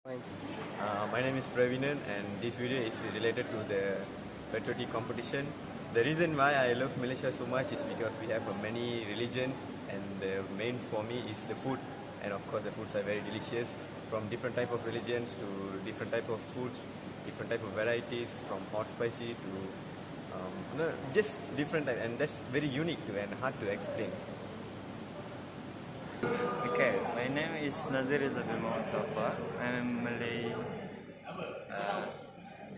My name is Pravinan and this video is related to the patriotic competition. The reason why I love Malaysia so much is because we have many religion, and the main for me is the food, and of course the foods are very delicious, from different type of religions to different type of foods, different type of varieties, from hot spicy to just different type, and that's very unique to and hard to explain. Okay, my name is Nazir Izabir Muhammad Safa. I'm Malay.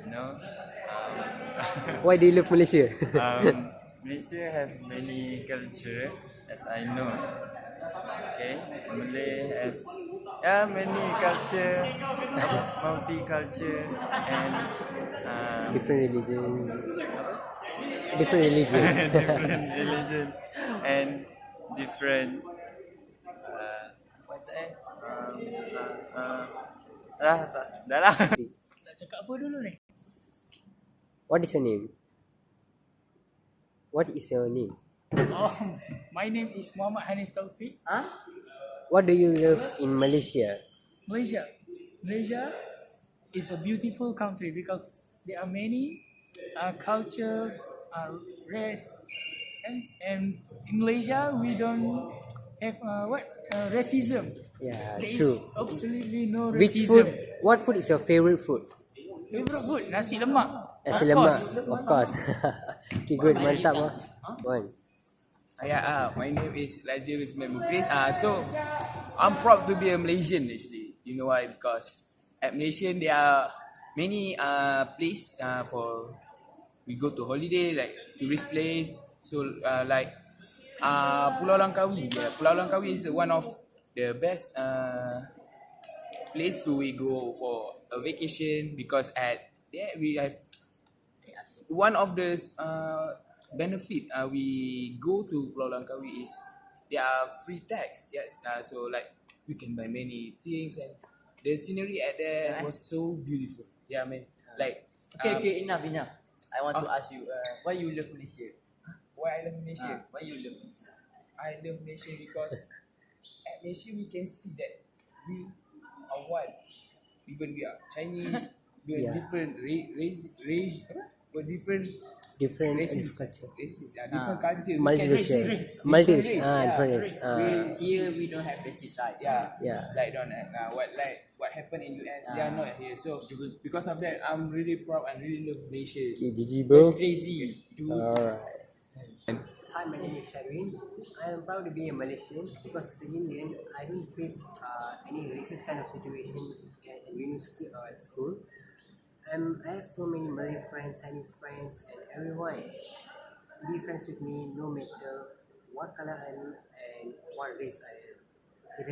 You know, Why do you love Malaysia? Malaysia have many culture, as I know. Okay, Malay have many culture, multi-culture, and Different religion. Different religion. different religion and different. What's that? Dah lah. Nak cakap apa dulu ni? What is your name? What is your name? Oh, my name is Muhammad Hanif Taufik. What do you love in Malaysia? Malaysia is a beautiful country because there are many cultures, race, and in Malaysia we don't have racism. Yeah, There true. is absolutely no Which racism. food? What food is your favorite food? Favorite food? Nasi lemak. Nasi Of lemak, course. of course. Okay, good, mantap lah. One. My name is Lazarus Memukris. So I'm proud to be a Malaysian actually. You know why? Because at Malaysian there are many place for we go to holiday, like tourist place. So like Pulau Langkawi. Yeah, Pulau Langkawi is one of the best place to we go for a vacation, because at there we have one of the benefit we go to Pulau Langkawi is there are free tax. Yes, so like we can buy many things, and the scenery at there was so beautiful. Yeah, I mean, like Okay, enough. I want to ask you, why you love Malaysia? why I love Malaysia. Why you love Malaysia? I love Malaysia because at Malaysia we can see that we are one. Even we are Chinese, we are Yeah. different race, we're different Different races, culture. different culture. We can Multiracial. race. Multiracial. Different race, Different race. Here we don't have racist, right? Yeah. Like don't what happened in US, they are not here. So because of that, I'm really proud and really love Malaysia. Okay, GG bro. That's crazy, dude. Alright. Hi, my name is Sharwin. I am proud to be a Malaysian because as an Indian, I didn't face any racist kind of situation at university or at school. I have so many Malay friends, Chinese friends, and everyone be friends with me no matter what color I am and what race I am. It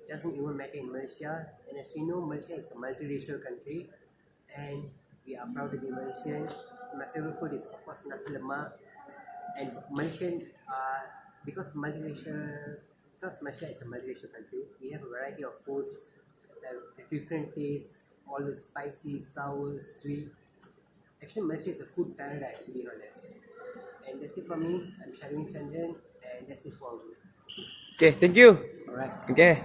doesn't even matter in Malaysia, and as we know, Malaysia is a multiracial country, and we are proud to be Malaysian. My favorite food is of course nasi lemak, and Malaysian because Malaysia is a multiracial country, we have a variety of foods with different tastes, all the spicy, sour, sweet. Actually, Malaysia is a food paradise, to be honest. And that's it from me. I'm Sharwin Chandran, and that's it for me. Okay, thank you. Alright. Okay.